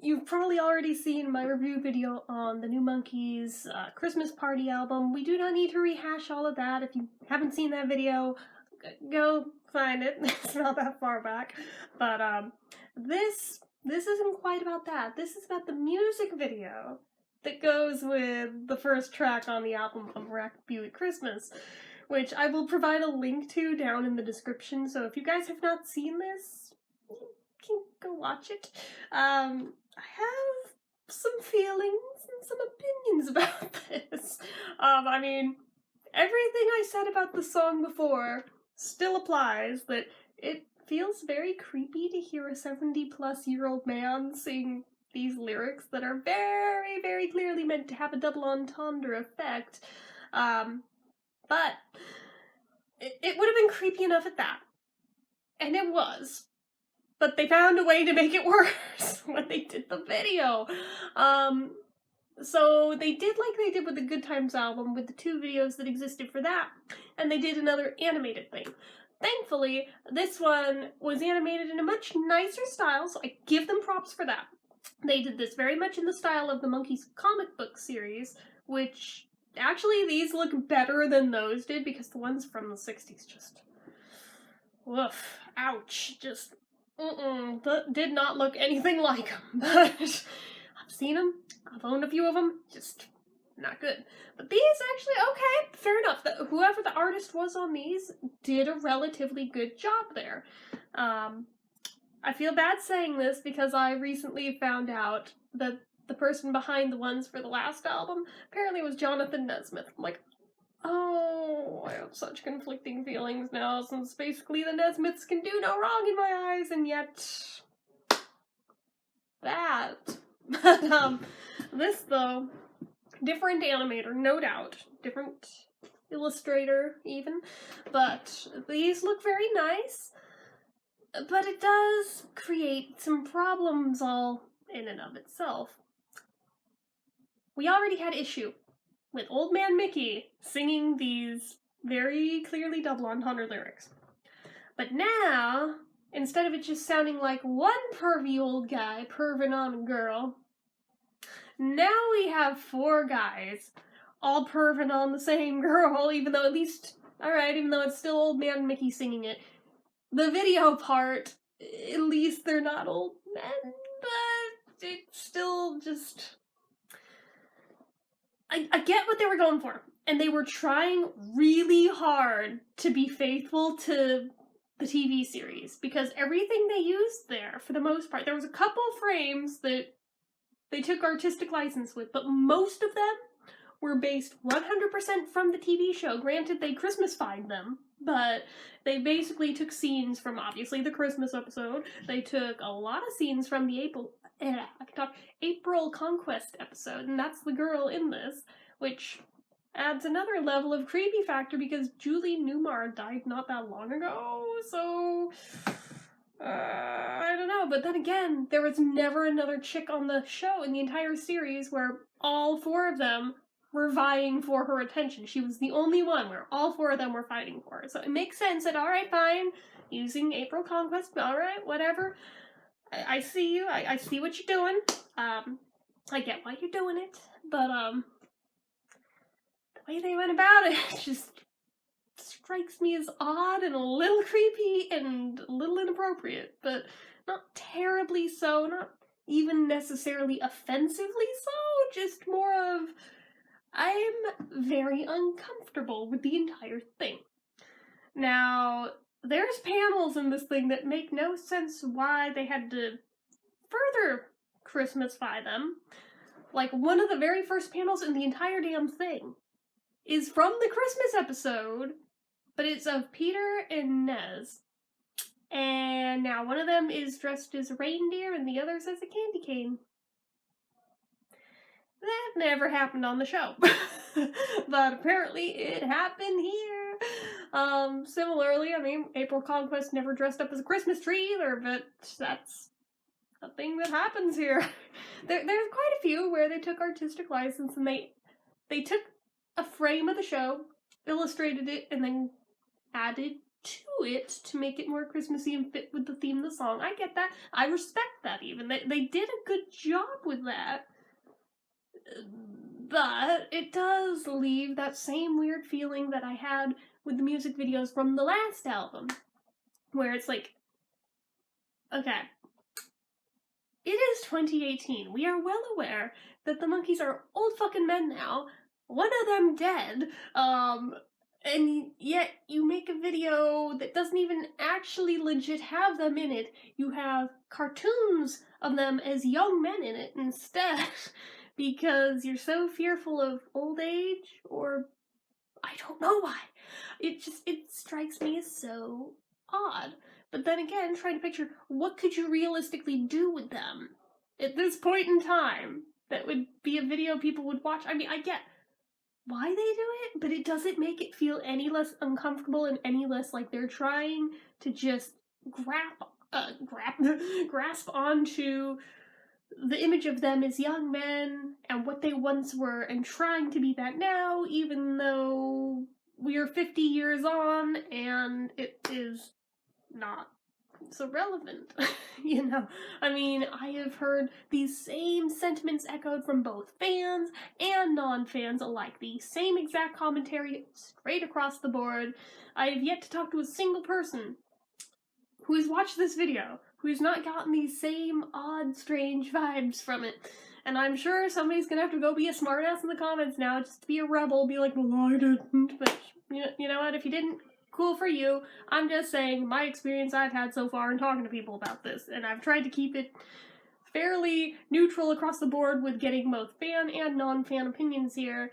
you've probably already seen my review video on the new Monkees Christmas Party album. We do not need to rehash all of that. If you haven't seen that video, go find it. It's not that far back. But this isn't quite about that. This is about the music video that goes with the first track on the album, Unwrap You At Christmas, which I will provide a link to down in the description. So if you guys have not seen this, you can go watch it. I have some feelings and some opinions about this. I mean, everything I said about the song before still applies, that it feels very creepy to hear a 70-plus-year-old man sing these lyrics that are very, very clearly meant to have a double entendre effect. But it would have been creepy enough at that. And it was. But they found a way to make it worse when they did the video. So they did like they did with the Good Times album, with the 2 videos that existed for that, and they did another animated thing. Thankfully, this one was animated in a much nicer style, so I give them props for that. They did this very much in the style of the Monkees comic book series, which, actually, these look better than those did, because the ones from the 60s just... woof. Ouch. Just... did not look anything like them, but I've seen them, I've owned a few of them, just not good. But these actually, okay, fair enough. Whoever the artist was on these did a relatively good job there. I feel bad saying this because I recently found out that the person behind the ones for the last album apparently was Jonathan Nesmith. I'm like, oh, I have such conflicting feelings now, since basically the Nesmiths can do no wrong in my eyes, and yet... that. But, this, though, different animator, no doubt. Different illustrator, even. But these look very nice. But it does create some problems all in and of itself. We already had issue with Old Man Mickey singing these very clearly double entendre lyrics. But now, instead of it just sounding like one pervy old guy perving on a girl, now we have 4 guys all perving on the same girl, even though even though it's still Old Man Mickey singing it. The video part, at least they're not old men, but it's still just... I get what they were going for, and they were trying really hard to be faithful to the TV series, because everything they used there, for the most part, there was a couple frames that they took artistic license with, but most of them were based 100% from the TV show. Granted, they Christmasified them, but they basically took scenes from, obviously, the Christmas episode. They took a lot of scenes from the April Conquest episode, and that's the girl in this, which adds another level of creepy factor because Julie Newmar died not that long ago, so... I don't know, but then again, there was never another chick on the show in the entire series where all 4 of them were vying for her attention. She was the only one where all 4 of them were fighting for her. So it makes sense that, alright, fine, using April Conquest, alright, whatever. I see you, I see what you're doing. I get why you're doing it, but, the way they went about it just strikes me as odd and a little creepy and a little inappropriate, but not terribly so, not even necessarily offensively so, just more of, I'm very uncomfortable with the entire thing. Now, there's panels in this thing that make no sense why they had to further Christmasify them. Like, one of the very first panels in the entire damn thing is from the Christmas episode, but it's of Peter and Nez. And now one of them is dressed as a reindeer and the other's as a candy cane. That never happened on the show. But apparently it happened here. Similarly, I mean, April Conquest never dressed up as a Christmas tree either, but that's a thing that happens here. There's quite a few where they took artistic license and they took a frame of the show, illustrated it, and then added to it to make it more Christmassy and fit with the theme of the song. I get that. I respect that even. They did a good job with that. But it does leave that same weird feeling that I had with the music videos from the last album, where it's like, okay, it is 2018. We are well aware that the Monkees are old fucking men now. One of them dead. And yet you make a video that doesn't even actually legit have them in it. You have cartoons of them as young men in it instead. Because you're so fearful of old age, or I don't know why. It strikes me as so odd. But then again, trying to picture, what could you realistically do with them at this point in time that would be a video people would watch? I mean, I get why they do it, but it doesn't make it feel any less uncomfortable and any less like they're trying to just grasp onto the image of them as young men and what they once were and trying to be that now, even though we are 50 years on and it is not so relevant. You know, I mean, I have heard these same sentiments echoed from both fans and non-fans alike. The same exact commentary straight across the board. I have yet to talk to a single person who has watched this video who's not gotten these same odd, strange vibes from it. And I'm sure somebody's gonna have to go be a smartass in the comments now just to be a rebel, be like, well, I didn't. But you know what, if you didn't, cool for you. I'm just saying my experience I've had so far in talking to people about this, and I've tried to keep it fairly neutral across the board with getting both fan and non-fan opinions here,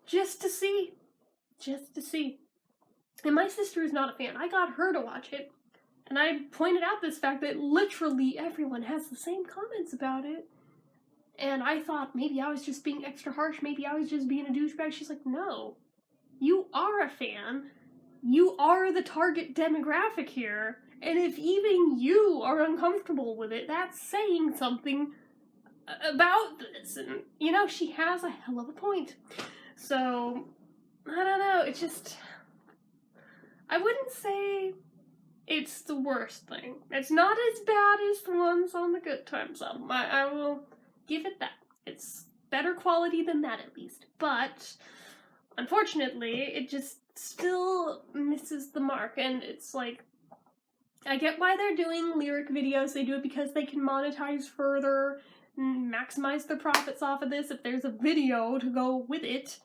just to see. And my sister is not a fan. I got her to watch it, and I pointed out this fact that literally everyone has the same comments about it. And I thought maybe I was just being extra harsh, maybe I was just being a douchebag. She's like, no, you are a fan. You are the target demographic here. And if even you are uncomfortable with it, that's saying something about this. And, you know, she has a hell of a point. So, I don't know, it just... I wouldn't say it's the worst thing. It's not as bad as the ones on the Good Times album. I will give it that. It's better quality than that, at least. But, unfortunately, it just still misses the mark. And it's like, I get why they're doing lyric videos. They do it because they can monetize further and maximize their profits off of this. If there's a video to go with it,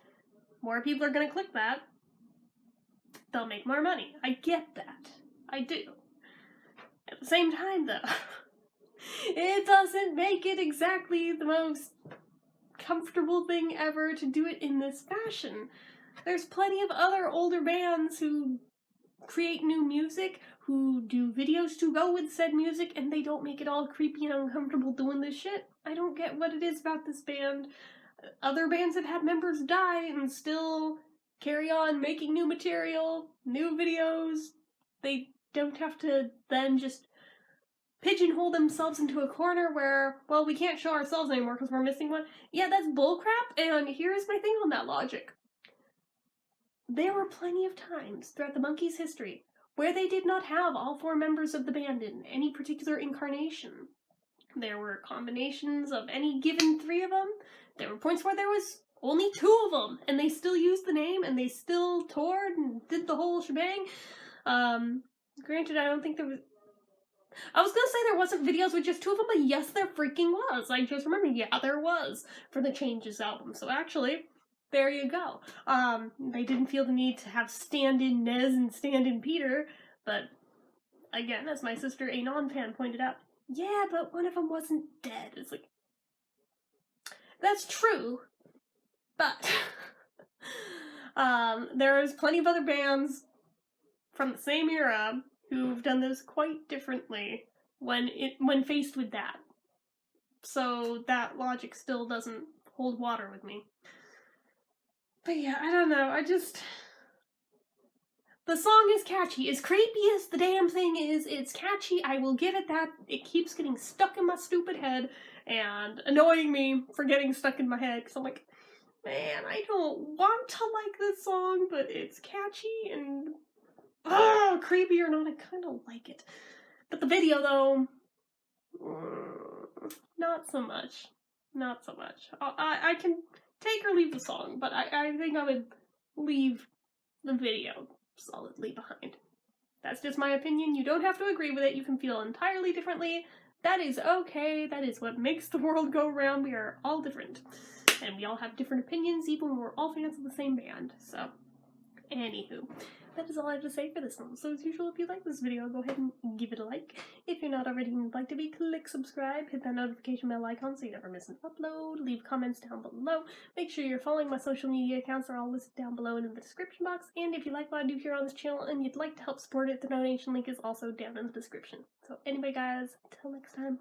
more people are going to click that. They'll make more money. I get that. I do. At the same time, though, it doesn't make it exactly the most comfortable thing ever to do it in this fashion. There's plenty of other older bands who create new music, who do videos to go with said music, and they don't make it all creepy and uncomfortable doing this shit. I don't get what it is about this band. Other bands have had members die and still carry on making new material, new videos. They don't have to then just pigeonhole themselves into a corner where, well, we can't show ourselves anymore because we're missing one. Yeah, that's bullcrap, and here's my thing on that logic. There were plenty of times throughout the Monkees' history where they did not have all four members of the band in any particular incarnation. There were combinations of any given three of them. There were points where there was only two of them, and they still used the name, and they still toured and did the whole shebang. Granted, I don't think there was... I was gonna say there wasn't videos with just two of them, but yes, there freaking was. I just remembered, yeah, there was for the Changes album. So actually, there you go. They didn't feel the need to have stand-in Nez and stand-in Peter, but again, as my sister, a non-fan, pointed out, yeah, but one of them wasn't dead. It's like, that's true, but there's plenty of other bands from the same era who've done this quite differently when faced with that. So that logic still doesn't hold water with me. But yeah, I don't know, the song is catchy. As creepy as the damn thing is, it's catchy, I will give it that. It keeps getting stuck in my stupid head and annoying me for getting stuck in my head, because I'm like, man, I don't want to like this song, but it's catchy and creepy or not, I kind of like it. But the video, though, not so much. Not so much. I can take or leave the song, but I think I would leave the video solidly behind. That's just my opinion. You don't have to agree with it. You can feel entirely differently. That is okay. That is what makes the world go round. We are all different. And we all have different opinions, even when we're all fans of the same band. So, anywho, that is all I have to say for this one. So as usual, if you like this video, go ahead and give it a like. If you're not already and would like to be, click subscribe, hit that notification bell icon so you never miss an upload, leave comments down below, make sure you're following my social media accounts, they're all listed down below and in the description box, and if you like what I do here on this channel and you'd like to help support it, the donation link is also down in the description. So anyway guys, until next time.